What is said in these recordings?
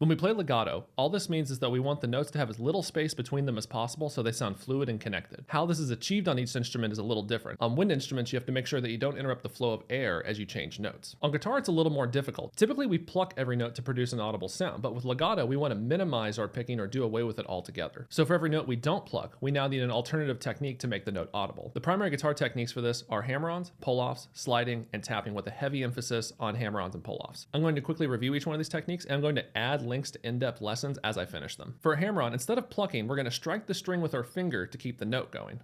When we play legato, all this means is that we want the notes to have as little space between them as possible so they sound fluid and connected. How this is achieved on each instrument is a little different. On wind instruments, you have to make sure that you don't interrupt the flow of air as you change notes. On guitar, it's a little more difficult. Typically, we pluck every note to produce an audible sound, but with legato, we want to minimize our picking or do away with it altogether. So for every note we don't pluck, we now need an alternative technique to make the note audible. The primary guitar techniques for this are hammer-ons, pull-offs, sliding, and tapping with a heavy emphasis on hammer-ons and pull-offs. I'm going to quickly review each one of these techniques, and I'm going to add links to in-depth lessons as I finish them. For a hammer-on, instead of plucking, we're going to strike the string with our finger to keep the note going.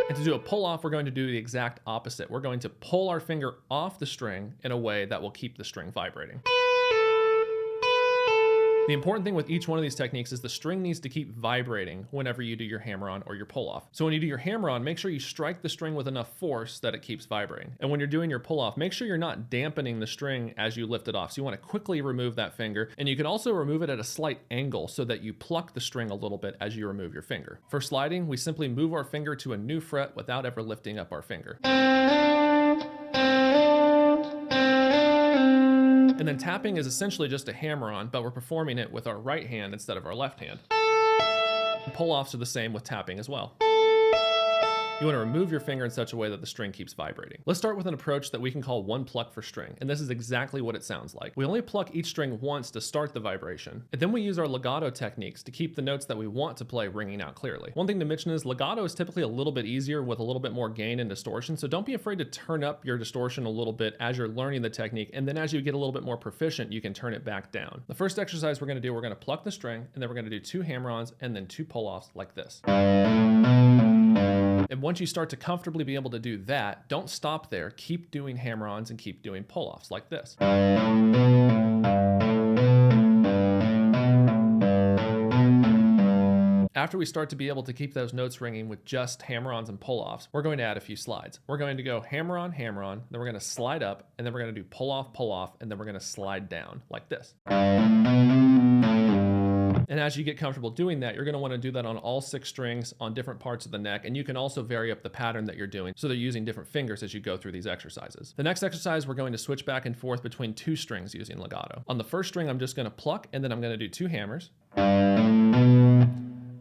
And to do a pull-off, we're going to do the exact opposite. We're going to pull our finger off the string in a way that will keep the string vibrating. The important thing with each one of these techniques is the string needs to keep vibrating whenever you do your hammer-on or your pull-off. So when you do your hammer-on, make sure you strike the string with enough force that it keeps vibrating. And when you're doing your pull-off, make sure you're not dampening the string as you lift it off. So you want to quickly remove that finger, and you can also remove it at a slight angle so that you pluck the string a little bit as you remove your finger. For sliding, we simply move our finger to a new fret without ever lifting up our finger. And then tapping is essentially just a hammer-on, but we're performing it with our right hand instead of our left hand. Pull-offs are the same with tapping as well. You want to remove your finger in such a way that the string keeps vibrating. Let's start with an approach that we can call one pluck per string, and this is exactly what it sounds like. We only pluck each string once to start the vibration, and then we use our legato techniques to keep the notes that we want to play ringing out clearly. One thing to mention is legato is typically a little bit easier with a little bit more gain and distortion, so don't be afraid to turn up your distortion a little bit as you're learning the technique, and then as you get a little bit more proficient, you can turn it back down. The first exercise we're going to do, we're going to pluck the string, and then we're going to do 2 hammer-ons and then 2 pull-offs like this. And once you start to comfortably be able to do that, don't stop there. Keep doing hammer-ons and keep doing pull-offs like this. After we start to be able to keep those notes ringing with just hammer-ons and pull-offs, we're going to add a few slides. We're going to go hammer-on, hammer-on, then we're going to slide up, and then we're going to do pull-off, pull-off, and then we're going to slide down like this. And as you get comfortable doing that, you're going to want to do that on all 6 strings on different parts of the neck, and you can also vary up the pattern that you're doing so they're using different fingers as you go through these exercises. The next exercise, we're going to switch back and forth between 2 strings using legato. On the first string, I'm just going to pluck, and then I'm going to do 2 hammers. And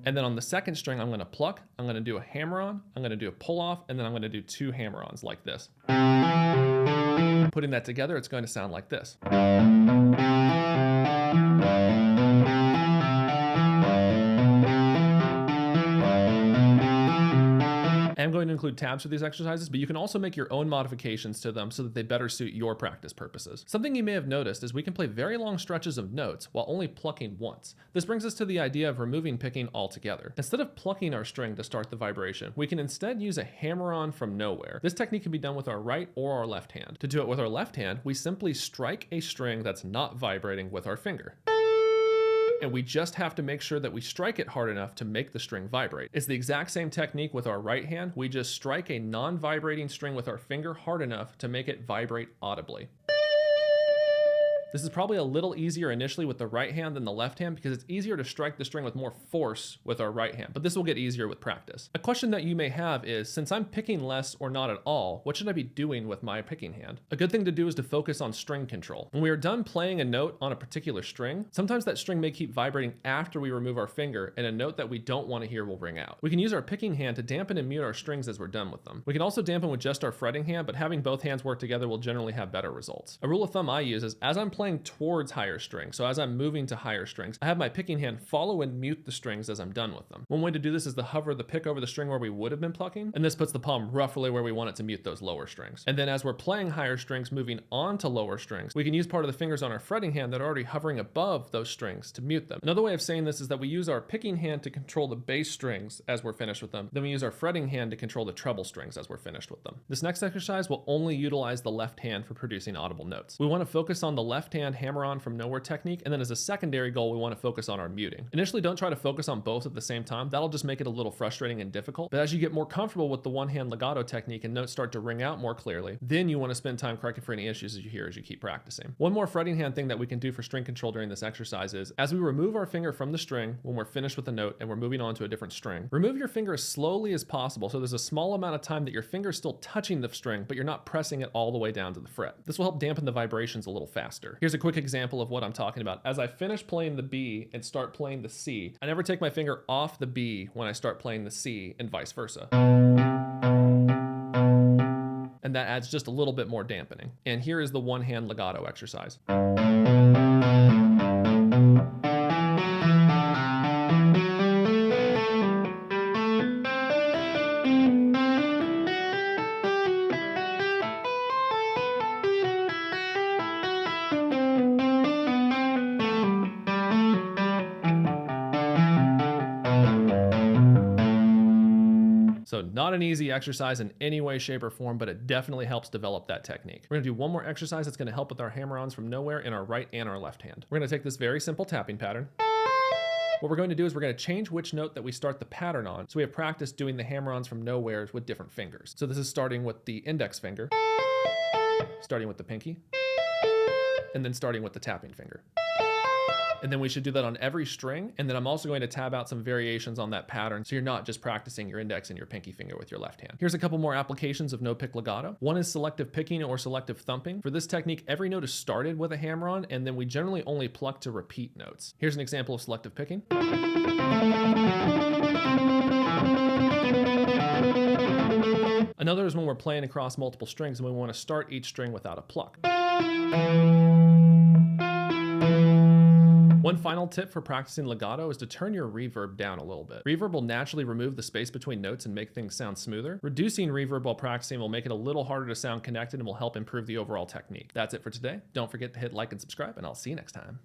then on the second string, I'm going to pluck, I'm going to do a hammer-on, I'm going to do a pull-off, and then I'm going to do 2 hammer-ons like this. Putting that together, it's going to sound like this. I'm going to include tabs for these exercises, but you can also make your own modifications to them so that they better suit your practice purposes. Something you may have noticed is we can play very long stretches of notes while only plucking once. This brings us to the idea of removing picking altogether. Instead of plucking our string to start the vibration, we can instead use a hammer-on from nowhere. This technique can be done with our right or our left hand. To do it with our left hand, we simply strike a string that's not vibrating with our finger. And we just have to make sure that we strike it hard enough to make the string vibrate. It's the exact same technique with our right hand. We just strike a non-vibrating string with our finger hard enough to make it vibrate audibly. This is probably a little easier initially with the right hand than the left hand because it's easier to strike the string with more force with our right hand, but this will get easier with practice. A question that you may have is, since I'm picking less or not at all, what should I be doing with my picking hand? A good thing to do is to focus on string control. When we are done playing a note on a particular string, sometimes that string may keep vibrating after we remove our finger, and a note that we don't want to hear will ring out. We can use our picking hand to dampen and mute our strings as we're done with them. We can also dampen with just our fretting hand, but having both hands work together will generally have better results. A rule of thumb I use is, as I'm playing towards higher strings, so as I'm moving to higher strings, I have my picking hand follow and mute the strings as I'm done with them. One way to do this is to hover the pick over the string where we would have been plucking, and this puts the palm roughly where we want it to mute those lower strings. And then as we're playing higher strings, moving on to lower strings, we can use part of the fingers on our fretting hand that are already hovering above those strings to mute them. Another way of saying this is that we use our picking hand to control the bass strings as we're finished with them. Then we use our fretting hand to control the treble strings as we're finished with them. This next exercise will only utilize the left hand for producing audible notes. We want to focus on the left hand hammer-on from nowhere technique, and then as a secondary goal, we want to focus on our muting. Initially, don't try to focus on both at the same time. That'll just make it a little frustrating and difficult. But as you get more comfortable with the one-hand legato technique and notes start to ring out more clearly, then you want to spend time correcting for any issues as you hear as you keep practicing. One more fretting hand thing that we can do for string control during this exercise is, as we remove our finger from the string when we're finished with the note and we're moving on to a different string, remove your finger as slowly as possible so there's a small amount of time that your finger is still touching the string, but you're not pressing it all the way down to the fret. This will help dampen the vibrations a little faster. Here's a quick example of what I'm talking about. As I finish playing the B and start playing the C, I never take my finger off the B when I start playing the C and vice versa. And that adds just a little bit more dampening. And here is the one-hand legato exercise. So not an easy exercise in any way, shape, or form, but it definitely helps develop that technique. We're gonna do one more exercise that's gonna help with our hammer-ons from nowhere in our right and our left hand. We're gonna take this very simple tapping pattern. What we're going to do is we're going to change which note that we start the pattern on, so we have practice doing the hammer-ons from nowhere with different fingers. So this is starting with the index finger, starting with the pinky, and then starting with the tapping finger. And then we should do that on every string. And then I'm also going to tab out some variations on that pattern, so you're not just practicing your index and your pinky finger with your left hand. Here's a couple more applications of no pick legato. One is selective picking or selective thumping. For this technique, every note is started with a hammer-on, and then we generally only pluck to repeat notes. Here's an example of selective picking. Another is when we're playing across multiple strings and we want to start each string without a pluck. One final tip for practicing legato is to turn your reverb down a little bit. Reverb will naturally remove the space between notes and make things sound smoother. Reducing reverb while practicing will make it a little harder to sound connected and will help improve the overall technique. That's it for today. Don't forget to hit like and subscribe, and I'll see you next time.